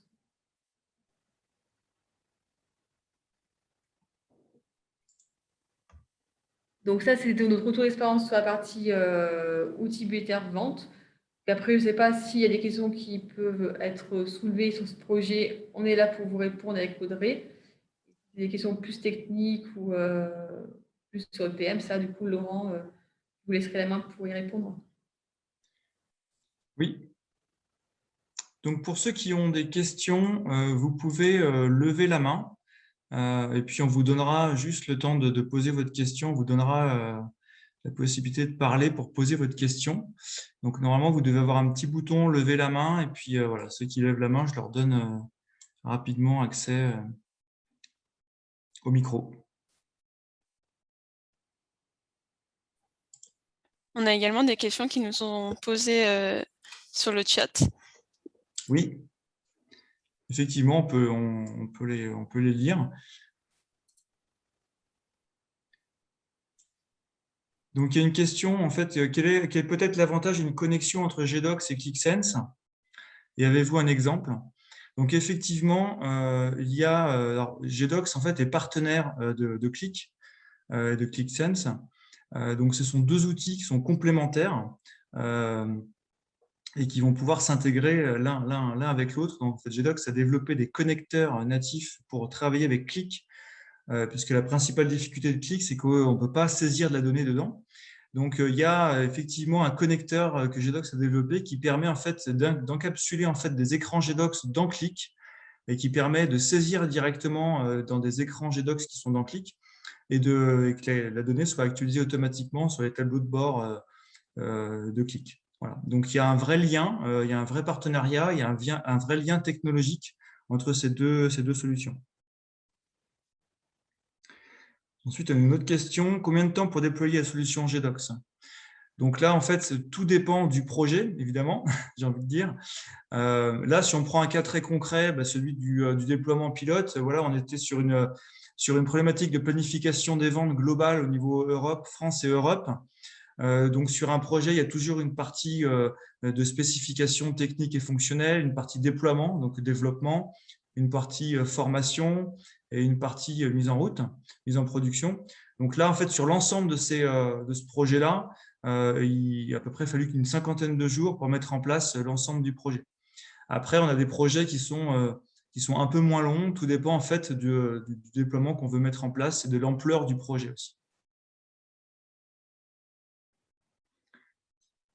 Donc ça, c'était notre retour d'expérience sur la partie outils budgétaires vente. Et après, je ne sais pas s'il y a des questions qui peuvent être soulevées sur ce projet. On est là pour vous répondre avec Audrey. Des questions plus techniques ou plus sur le PM, ça, du coup, Laurent, je vous laisserai la main pour y répondre. Oui. Donc, pour ceux qui ont des questions, vous pouvez lever la main. Et puis, on vous donnera juste le temps de poser votre question. On vous donnera la possibilité de parler pour poser votre question. Donc, normalement, vous devez avoir un petit bouton « Lever la main ». Et puis, voilà, ceux qui lèvent la main, je leur donne rapidement accès au micro. On a également des questions qui nous sont posées sur le chat. Oui, effectivement, on peut les lire. Donc, il y a une question, en fait, quel est peut-être l'avantage d'une connexion entre GDocs et ClickSense? Et avez-vous un exemple? Donc, effectivement, il y a alors, GDocs en fait, est partenaire de Click, de ClickSense. Donc, ce sont deux outils qui sont complémentaires et qui vont pouvoir s'intégrer l'un avec l'autre. Donc, en fait, GDocs a développé des connecteurs natifs pour travailler avec Click, puisque la principale difficulté de Click, c'est qu'on ne peut pas saisir de la donnée dedans. Donc, il y a effectivement un connecteur que GDocs a développé qui permet en fait, d'encapsuler en fait, des écrans GDocs dans Click et qui permet de saisir directement dans des écrans GDocs qui sont dans Click et que la donnée soit actualisée automatiquement sur les tableaux de bord de Click. Voilà. Donc, il y a un vrai lien, il y a un vrai partenariat, il y a un vrai lien technologique entre ces deux solutions. Ensuite, une autre question, combien de temps pour déployer la solution GDocs? Donc là, en fait, tout dépend du projet, évidemment, j'ai envie de dire. Là, si on prend un cas très concret, celui du déploiement pilote, voilà, on était sur une problématique de planification des ventes globales au niveau Europe, France et Europe. Donc, sur un projet, il y a toujours une partie de spécification technique et fonctionnelle, une partie déploiement, donc développement, une partie formation et une partie mise en route, mise en production. Donc là, en fait, sur l'ensemble de ce projet-là, il a à peu près fallu qu'une 50aine de jours pour mettre en place l'ensemble du projet. Après, on a des projets qui sont un peu moins longs. Tout dépend en fait du déploiement qu'on veut mettre en place et de l'ampleur du projet aussi.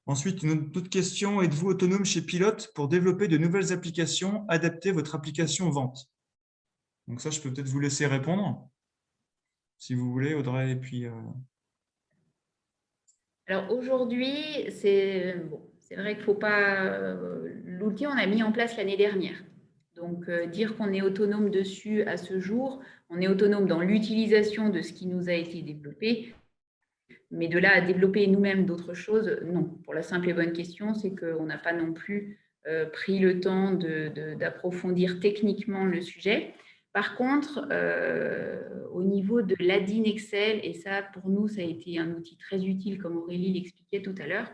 Ensuite, une autre question, êtes-vous autonome chez Pilote pour développer de nouvelles applications, adapter votre application vente? Donc ça, je peux peut-être vous laisser répondre, si vous voulez, Audrey, et puis… Alors aujourd'hui, c'est vrai qu'il ne faut pas… L'outil, on a mis en place l'année dernière. Donc, dire qu'on est autonome dessus à ce jour, on est autonome dans l'utilisation de ce qui nous a été développé, mais de là à développer nous-mêmes d'autres choses, non. Pour la simple et bonne question, c'est qu'on n'a pas non plus pris le temps d'approfondir techniquement le sujet. Par contre, au niveau de l'ADIN Excel, et ça, pour nous, ça a été un outil très utile, comme Aurélie l'expliquait tout à l'heure,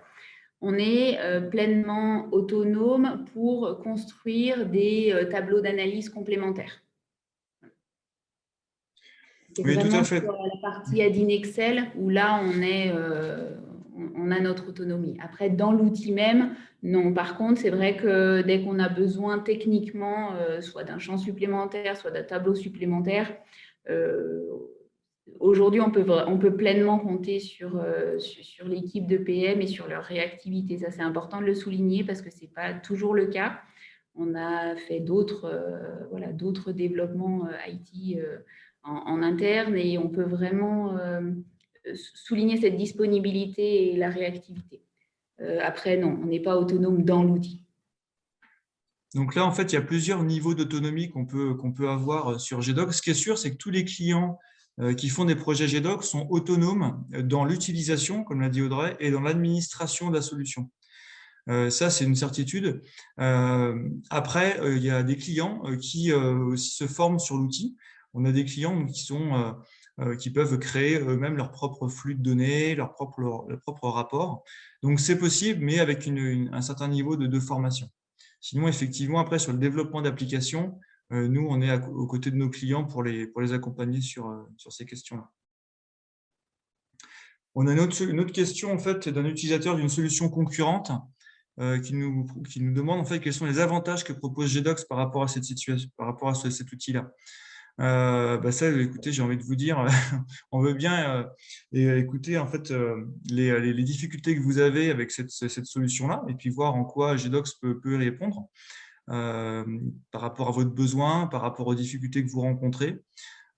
on est pleinement autonome pour construire des tableaux d'analyse complémentaires. C'est Oui, tout vraiment à fait. sur la partie ADIN Excel où là, on a notre autonomie. Après, dans l'outil même, non. Par contre, c'est vrai que dès qu'on a besoin techniquement, soit d'un champ supplémentaire, soit d'un tableau supplémentaire, aujourd'hui, on peut pleinement compter sur l'équipe de PM et sur leur réactivité. Ça, c'est important de le souligner parce que ce n'est pas toujours le cas. On a fait d'autres développements IT en interne et on peut vraiment souligner cette disponibilité et la réactivité. Après, non, on n'est pas autonome dans l'outil. Donc là, en fait, il y a plusieurs niveaux d'autonomie qu'on peut avoir sur GDoc. Ce qui est sûr, c'est que tous les clients qui font des projets GDoc sont autonomes dans l'utilisation, comme l'a dit Audrey, et dans l'administration de la solution. Ça, c'est une certitude. Après, il y a des clients qui aussi se forment sur l'outil. On a des clients qui peuvent créer eux-mêmes leur propre flux de données, leur propre rapport. Donc, c'est possible, mais avec un certain niveau de formation. Sinon, effectivement, après, sur le développement d'applications, nous, on est aux côtés de nos clients pour les accompagner sur ces questions-là. On a une autre question en fait, d'un utilisateur d'une solution concurrente qui nous demande en fait quels sont les avantages que propose GDocs par rapport à cette situation, par rapport à cet outil-là. Ça, écoutez, j'ai envie de vous dire, on veut bien écouter en fait les difficultés que vous avez avec cette solution-là et puis voir en quoi GDocs peut y répondre par rapport à votre besoin, par rapport aux difficultés que vous rencontrez.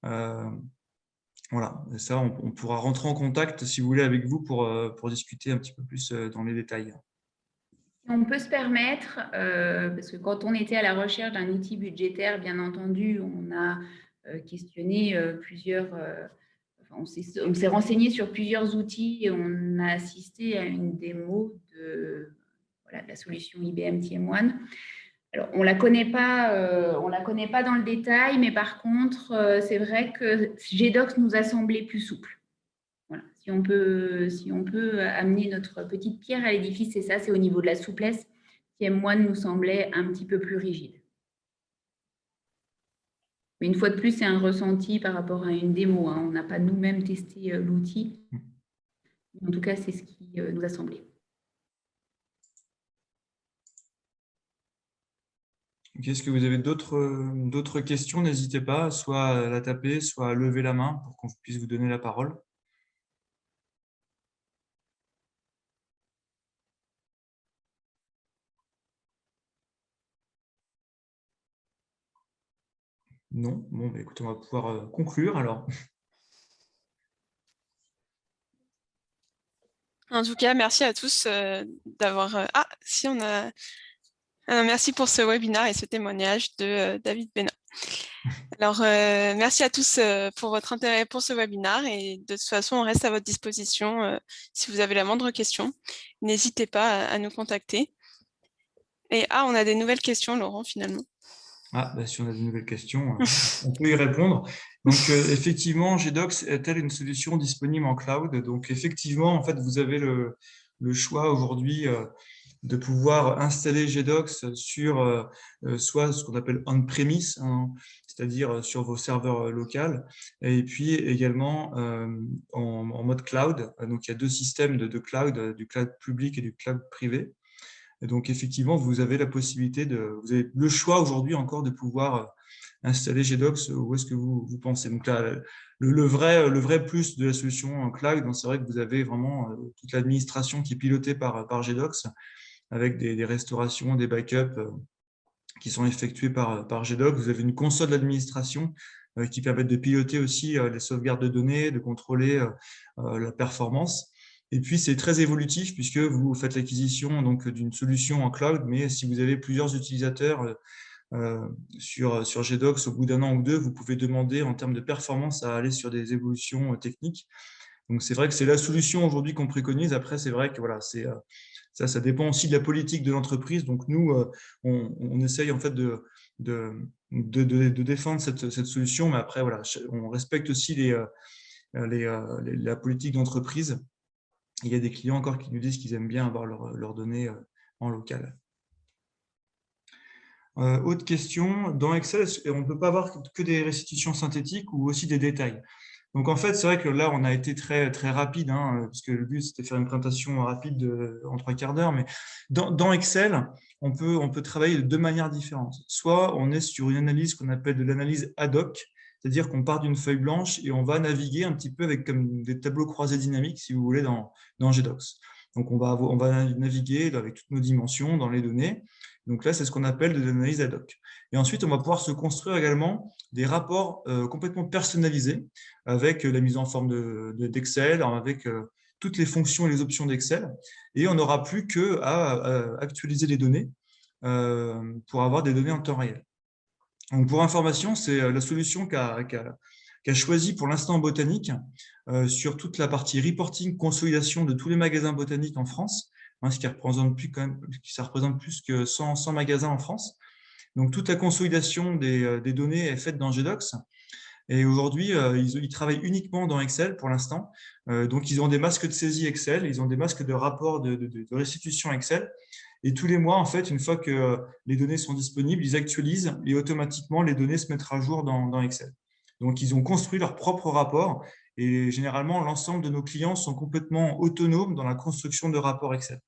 Voilà, et ça, on pourra rentrer en contact, si vous voulez, avec vous pour discuter un petit peu plus dans les détails. On peut se permettre, parce que quand on était à la recherche d'un outil budgétaire, bien entendu, on a questionné plusieurs… on s'est renseigné sur plusieurs outils et on a assisté à une démo de la solution IBM TM1. Alors, on ne la connaît pas dans le détail, mais par contre, c'est vrai que GDocs nous a semblé plus souple. Voilà. Si on peut amener notre petite pierre à l'édifice, c'est ça, c'est au niveau de la souplesse. TM1 nous semblait un petit peu plus rigide. Mais une fois de plus, c'est un ressenti par rapport à une démo. On n'a pas nous-mêmes testé l'outil. En tout cas, c'est ce qui nous a semblé. Est-ce que vous avez d'autres questions? N'hésitez pas, soit à la taper, soit à lever la main pour qu'on puisse vous donner la parole. Non? Bon, écoutez, on va pouvoir conclure alors. En tout cas, merci à tous d'avoir… Ah, si on a… Merci pour ce webinaire et ce témoignage de David Bénin. Alors, merci à tous pour votre intérêt pour ce webinaire et de toute façon, on reste à votre disposition si vous avez la moindre question. N'hésitez pas à nous contacter. Et on a des nouvelles questions, Laurent, finalement. Si on a de nouvelles questions, on peut y répondre. Donc, effectivement, GDocs est-elle une solution disponible en cloud? Donc, effectivement, en fait, vous avez le choix aujourd'hui de pouvoir installer GDocs sur soit ce qu'on appelle on-premise, hein, c'est-à-dire sur vos serveurs locaux, et puis également en mode cloud. Donc, il y a deux systèmes de cloud, du cloud public et du cloud privé. Et donc, effectivement, vous avez la possibilité vous avez le choix aujourd'hui encore de pouvoir installer GDocs où est-ce que vous pensez. Donc là, le vrai plus de la solution en cloud, c'est vrai que vous avez vraiment toute l'administration qui est pilotée par GDocs avec des restaurations, des backups qui sont effectués par GDocs. Vous avez une console d'administration qui permet de piloter aussi les sauvegardes de données, de contrôler la performance. Et puis, c'est très évolutif puisque vous faites l'acquisition d'une solution en cloud, mais si vous avez plusieurs utilisateurs sur GDocs, au bout d'un an ou deux, vous pouvez demander en termes de performance à aller sur des évolutions techniques. Donc, c'est vrai que c'est la solution aujourd'hui qu'on préconise. Après, c'est vrai que voilà, ça dépend aussi de la politique de l'entreprise. Donc, nous, on essaye en fait de défendre cette solution, mais après, voilà, on respecte aussi la politique d'entreprise. Il y a des clients encore qui nous disent qu'ils aiment bien avoir leurs données en local. Autre question, dans Excel, on ne peut pas avoir que des restitutions synthétiques ou aussi des détails. Donc, en fait, c'est vrai que là, on a été très, très rapide, parce que le but, c'était de faire une présentation rapide en 3/4 d'heure. Mais dans Excel, on peut travailler de deux manières différentes. Soit on est sur une analyse qu'on appelle de l'analyse ad hoc, c'est-à-dire qu'on part d'une feuille blanche et on va naviguer un petit peu avec comme des tableaux croisés dynamiques, si vous voulez, dans GDocs. Donc, on va naviguer avec toutes nos dimensions dans les données. Donc là, c'est ce qu'on appelle de l'analyse ad hoc. Et ensuite, on va pouvoir se construire également des rapports complètement personnalisés avec la mise en forme d'Excel, avec toutes les fonctions et les options d'Excel. Et on n'aura plus qu'à actualiser les données pour avoir des données en temps réel. Donc, pour information, c'est la solution qu'a choisie pour l'instant Botanique sur toute la partie reporting, consolidation de tous les magasins botaniques en France, ce qui représente plus que 100 magasins en France. Donc, toute la consolidation des données est faite dans GDocs. Et aujourd'hui, ils travaillent uniquement dans Excel pour l'instant. Donc, ils ont des masques de saisie Excel, ils ont des masques de rapport de restitution Excel. Et tous les mois, en fait, une fois que les données sont disponibles, ils actualisent et automatiquement, les données se mettent à jour dans Excel. Donc, ils ont construit leur propre rapport et généralement, l'ensemble de nos clients sont complètement autonomes dans la construction de rapports Excel.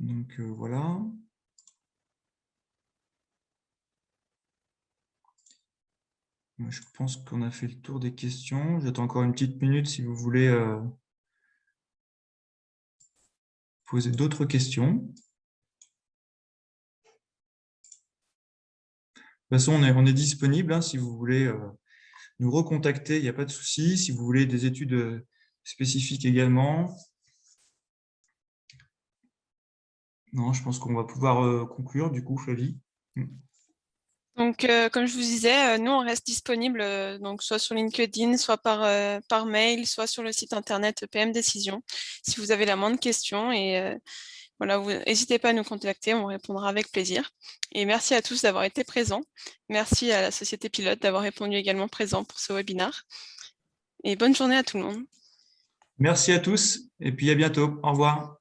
Donc, voilà. Je pense qu'on a fait le tour des questions. J'attends encore une petite minute si vous voulez poser d'autres questions. De toute façon, on est disponible si vous voulez nous recontacter, il n'y a pas de souci. Si vous voulez des études spécifiques également. Non, je pense qu'on va pouvoir conclure du coup, Flavie. Donc, comme je vous disais, nous, on reste disponible donc soit sur LinkedIn, soit par mail, soit sur le site internet EPM Décision, si vous avez la moindre question. Et voilà, n'hésitez pas à nous contacter, on répondra avec plaisir. Et merci à tous d'avoir été présents. Merci à la Société Pilote d'avoir répondu également présent pour ce webinaire. Et bonne journée à tout le monde. Merci à tous et puis à bientôt. Au revoir.